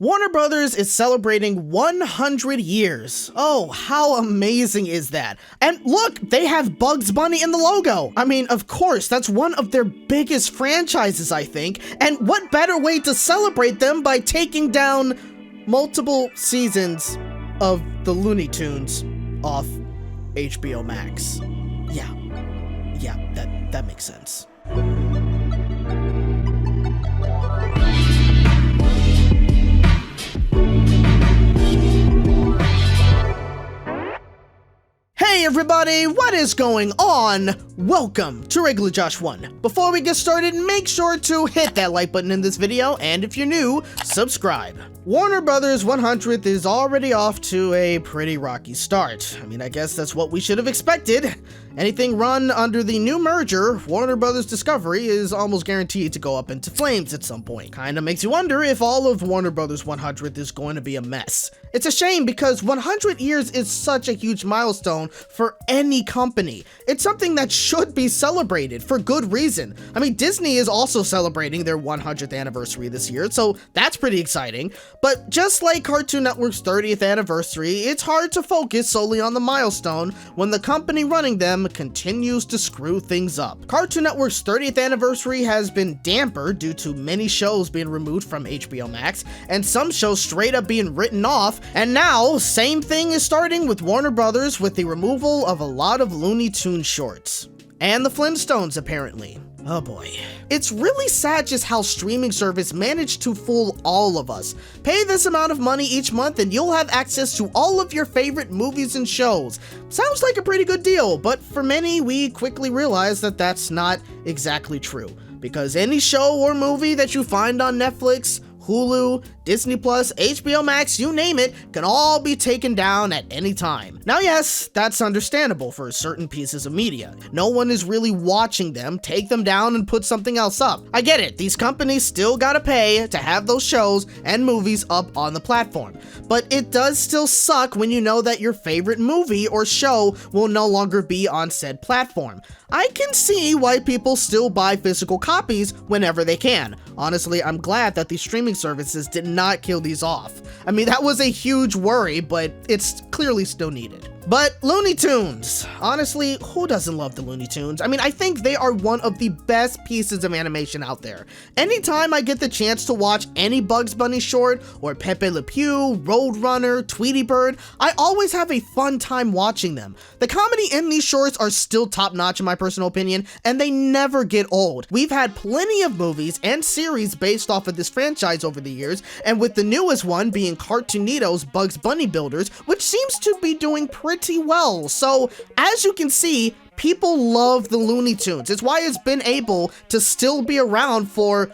Warner Brothers is celebrating 100 years. Oh, how amazing is that? And look, they have Bugs Bunny in the logo. I mean, of course, that's one of their biggest franchises, I think. And what better way to celebrate them by taking down multiple seasons of the Looney Tunes off HBO Max. Yeah, that makes sense. Hey everybody, what is going on? Welcome to Regular Josh 1. Before we get started, make sure to hit that like button in this video, and if you're new, subscribe. Warner Brothers 100th is already off to a pretty rocky start. I mean, I guess that's what we should have expected. Anything run under the new merger, Warner Brothers Discovery, is almost guaranteed to go up into flames at some point. Kinda makes you wonder if all of Warner Brothers 100th is going to be a mess. It's a shame because 100 years is such a huge milestone for any company. It's something that should be celebrated for good reason. I mean, Disney is also celebrating their 100th anniversary this year, so that's pretty exciting. But just like Cartoon Network's 30th anniversary, it's hard to focus solely on the milestone when the company running them continues to screw things up. Cartoon Network's 30th anniversary has been dampered due to many shows being removed from HBO Max, and some shows straight up being written off, and now, same thing is starting with Warner Brothers with the removal of a lot of Looney Tunes shorts. And the Flintstones, apparently. Oh boy. It's really sad just how streaming service managed to fool all of us. Pay this amount of money each month and you'll have access to all of your favorite movies and shows. Sounds like a pretty good deal, but for many, we quickly realize that that's not exactly true. Because any show or movie that you find on Netflix, Hulu, Disney Plus, HBO Max, you name it, can all be taken down at any time. Now yes, that's understandable for certain pieces of media. No one is really watching them, take them down and put something else up. I get it, these companies still gotta pay to have those shows and movies up on the platform. But it does still suck when you know that your favorite movie or show will no longer be on said platform. I can see why people still buy physical copies whenever they can. Honestly, I'm glad that these streaming services did not kill these off. I mean, that was a huge worry, but it's clearly still needed. But Looney Tunes. Honestly, who doesn't love the Looney Tunes? I mean, I think they are one of the best pieces of animation out there. Anytime I get the chance to watch any Bugs Bunny short, or Pepe Le Pew, Roadrunner, Tweety Bird, I always have a fun time watching them. The comedy in these shorts are still top-notch in my personal opinion, and they never get old. We've had plenty of movies and series based off of this franchise over the years, and with the newest one being Cartoonito's Bugs Bunny Builders, which seems to be doing pretty well. So, as you can see, people love the Looney Tunes. It's why it's been able to still be around for,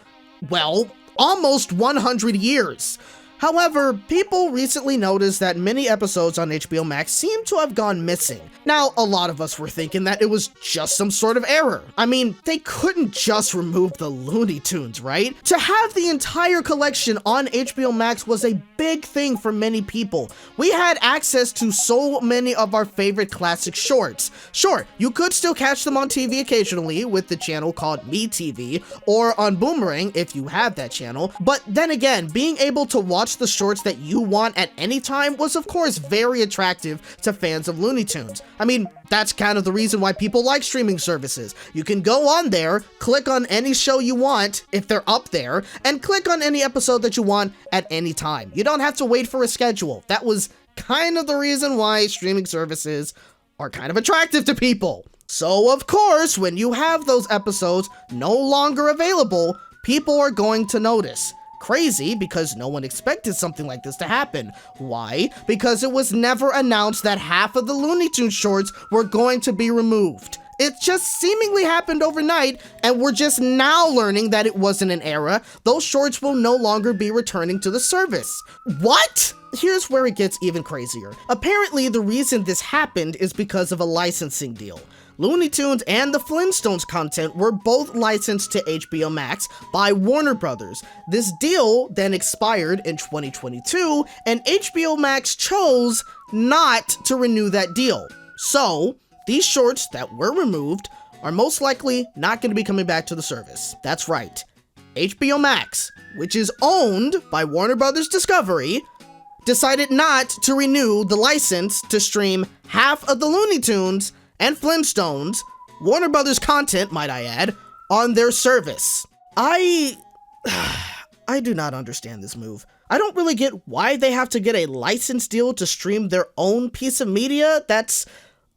well, almost 100 years. However, people recently noticed that many episodes on HBO Max seem to have gone missing. Now, a lot of us were thinking that it was just some sort of error. I mean, they couldn't just remove the Looney Tunes, right? To have the entire collection on HBO Max was a big thing for many people. We had access to so many of our favorite classic shorts. Sure, you could still catch them on TV occasionally with the channel called MeTV, or on Boomerang if you have that channel, but then again, being able to watch the shorts that you want at any time was of course very attractive to fans of Looney Tunes. I mean, that's kind of the reason why people like streaming services. You can go on there, click on any show you want if they're up there, and click on any episode that you want at any time. You don't have to wait for a schedule. That was kind of the reason why streaming services are kind of attractive to people. So of course, when you have those episodes no longer available, people are going to notice. Crazy because no one expected something like this to happen. Why? Because it was never announced that half of the Looney Tunes shorts were going to be removed. It just seemingly happened overnight, and we're just now learning that it wasn't an error. Those shorts will no longer be returning to the service. What? Here's where it gets even crazier. Apparently, the reason this happened is because of a licensing deal. Looney Tunes and the Flintstones content were both licensed to HBO Max by Warner Brothers. This deal then expired in 2022, and HBO Max chose not to renew that deal. So, these shorts that were removed are most likely not going to be coming back to the service. That's right. HBO Max, which is owned by Warner Brothers Discovery, decided not to renew the license to stream half of the Looney Tunes and Flintstones, Warner Brothers content, might I add, on their service. I do not understand this move. I don't really get why they have to get a license deal to stream their own piece of media. That's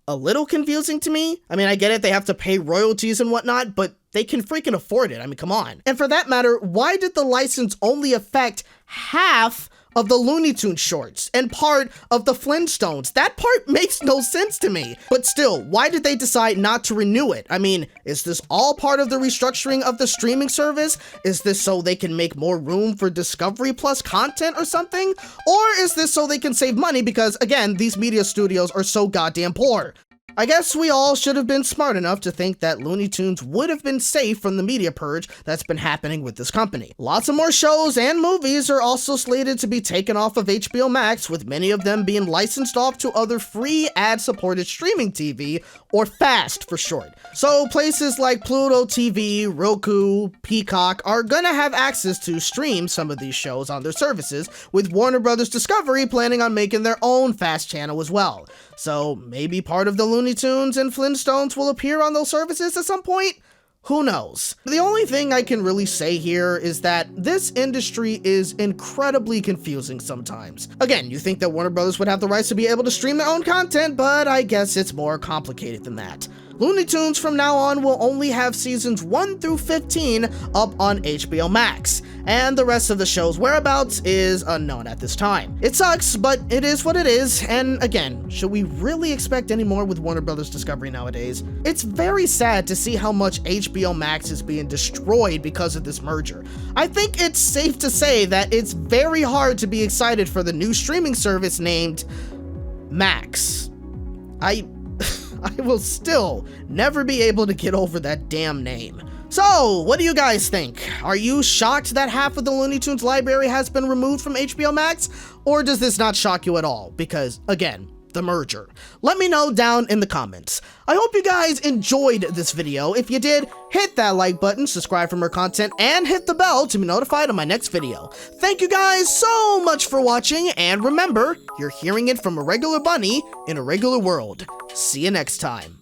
a little confusing to me. I mean, I get it, they have to pay royalties and whatnot, but they can freaking afford it. I mean, come on. And for that matter, why did the license only affect half of the Looney Tunes shorts and part of the Flintstones? That part makes no sense to me. But still, why did they decide not to renew it? I mean, is this all part of the restructuring of the streaming service? Is this so they can make more room for Discovery Plus content or something? Or is this so they can save money because, again, these media studios are so goddamn poor? I guess we all should have been smart enough to think that Looney Tunes would have been safe from the media purge that's been happening with this company. Lots of more shows and movies are also slated to be taken off of HBO Max, with many of them being licensed off to other free ad-supported streaming TV, or FAST for short. So places like Pluto TV, Roku, Peacock are gonna have access to stream some of these shows on their services, with Warner Brothers Discovery planning on making their own FAST channel as well. So maybe part of the Looney Tunes and Flintstones will appear on those services at some point? Who knows? The only thing I can really say here is that this industry is incredibly confusing sometimes. Again, you think that Warner Brothers would have the rights to be able to stream their own content, but I guess it's more complicated than that. Looney Tunes from now on will only have seasons 1 through 15 up on HBO Max, and the rest of the show's whereabouts is unknown at this time. It sucks, but it is what it is, and again, should we really expect any more with Warner Brothers Discovery nowadays? It's very sad to see how much HBO Max is being destroyed because of this merger. I think it's safe to say that it's very hard to be excited for the new streaming service named Max. I will still never be able to get over that damn name. So, what do you guys think? Are you shocked that half of the Looney Tunes library has been removed from HBO Max? Or does this not shock you at all? Because, again, the merger. Let me know down in the comments. I hope you guys enjoyed this video. If you did, hit that like button, subscribe for more content, and hit the bell to be notified of my next video. Thank you guys so much for watching, and remember, you're hearing it from a regular bunny in a regular world. See you next time.